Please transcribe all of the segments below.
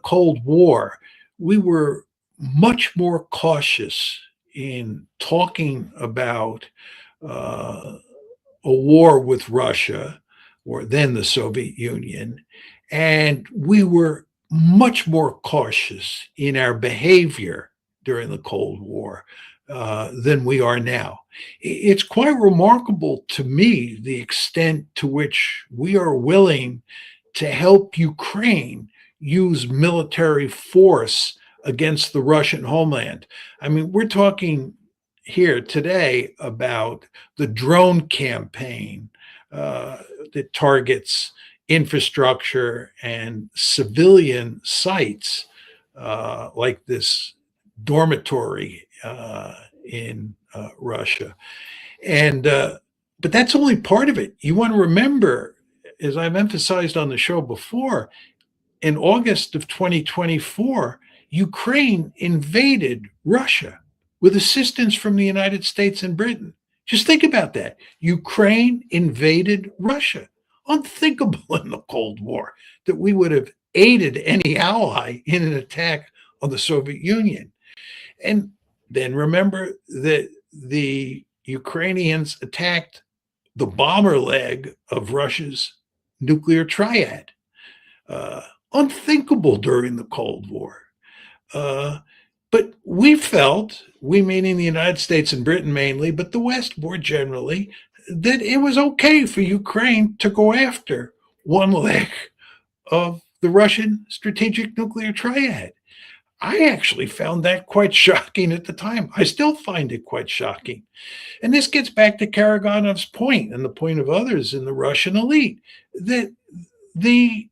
Cold War, we were much more cautious in talking about uh, a war with Russia or then the Soviet Union. And we were much more cautious in our behavior during the Cold War than we are now. It's quite remarkable to me the extent to which we are willing to help Ukraine use military force against the Russian homeland. I mean, we're talking here today about the drone campaign that targets infrastructure and civilian sites like this dormitory in Russia. And but that's only part of it. You want to remember, as I've emphasized on the show before, in August of 2024, Ukraine invaded Russia with assistance from the United States and Britain. Just think about that. Ukraine invaded Russia. Unthinkable in the Cold War that we would have aided any ally in an attack on the Soviet Union. And then remember that the Ukrainians attacked the bomber leg of Russia's nuclear triad. Unthinkable during the Cold War. But we felt, we meaning the United States and Britain mainly, but the West more generally, that it was okay for Ukraine to go after one leg of the Russian strategic nuclear triad. I actually found that quite shocking at the time. I still find it quite shocking. And this gets back to Karagonov's point and the point of others in the Russian elite that the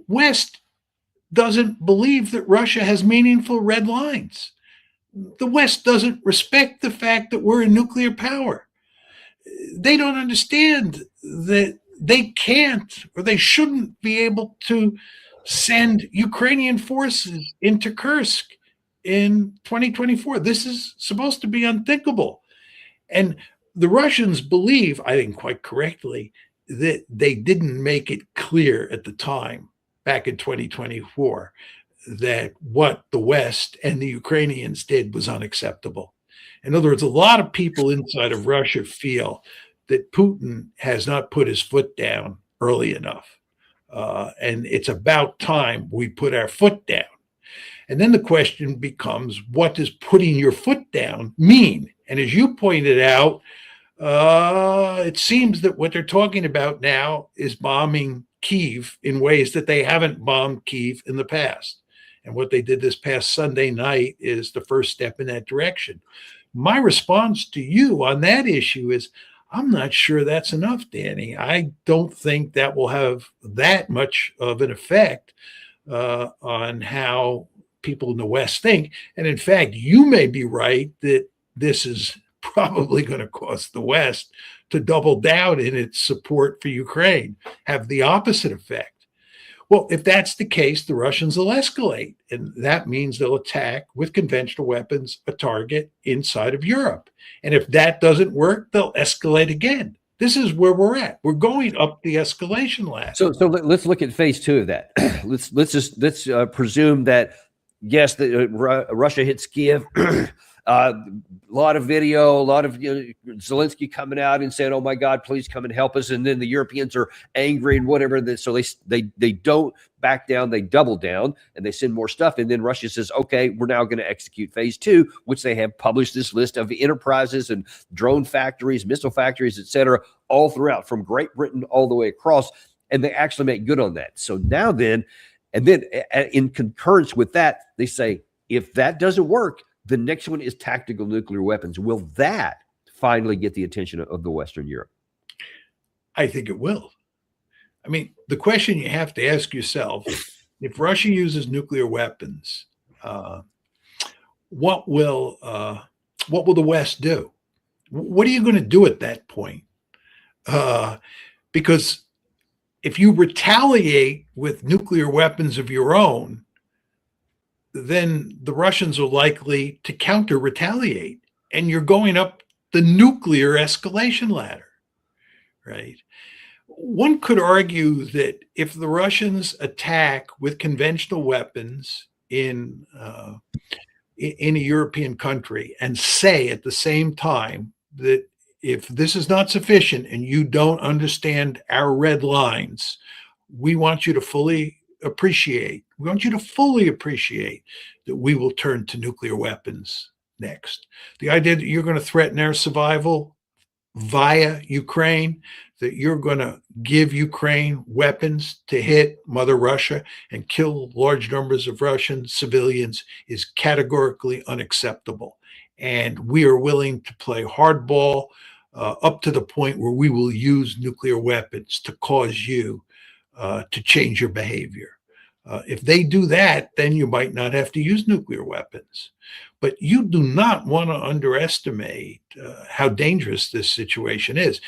West doesn't believe that Russia has meaningful red lines. The West doesn't respect the fact that we're a nuclear power. They don't understand that they can't or they shouldn't be able to send Ukrainian forces into Kursk in 2024. This is supposed to be unthinkable. And the Russians believe, I think quite correctly, that they didn't make it clear at the time, back in 2024, that what the West and the Ukrainians did was unacceptable. In other words, a lot of people inside of Russia feel that Putin has not put his foot down early enough. And it's about time we put our foot down. And then the question becomes, what does putting your foot down mean? And as you pointed out, it seems that what they're talking about now is bombing Kyiv in ways that they haven't bombed Kyiv in the past. And what they did this past Sunday night is the first step in that direction. My response to you on that issue is, I'm not sure that's enough, Danny. I don't think that will have that much of an effect on how people in the West think. And in fact, you may be right that this is probably going to cause the West to double down in its support for Ukraine, have the opposite effect. Well, if that's the case, the Russians will escalate, and that means they'll attack with conventional weapons a target inside of Europe. And if that doesn't work, they'll escalate again. This is where we're at. We're going up the escalation ladder. So let's look at phase two of that. let's presume that yes, Russia hits Kiev. A lot of video, a lot of Zelensky coming out and saying, "Oh my God, please come and help us." And then the Europeans are angry and whatever. So they don't back down. They double down and they send more stuff. And then Russia says, "Okay, we're now going to execute phase two," which they have published this list of enterprises and drone factories, missile factories, etc., all throughout from Great Britain all the way across. And they actually make good on that. So now then, and then in concurrence with that, they say, if that doesn't work, the next one is tactical nuclear weapons. Will that finally get the attention of the Western Europe? I think it will. I mean, the question you have to ask yourself, if Russia uses nuclear weapons, what will the West do? What are you going to do at that point? Because if you retaliate with nuclear weapons of your own, then the Russians are likely to counter retaliate, and you're going up the nuclear escalation ladder, right? One could argue that if the Russians attack with conventional weapons in a European country and say at the same time that if this is not sufficient and you don't understand our red lines, we want you to fully appreciate, we want you to fully appreciate that we will turn to nuclear weapons next. The idea that you're going to threaten our survival via Ukraine, that you're going to give Ukraine weapons to hit Mother Russia and kill large numbers of Russian civilians is categorically unacceptable. And we are willing to play hardball up to the point where we will use nuclear weapons to cause you to change your behavior. If they do that, then you might not have to use nuclear weapons. But you do not want to underestimate how dangerous this situation is.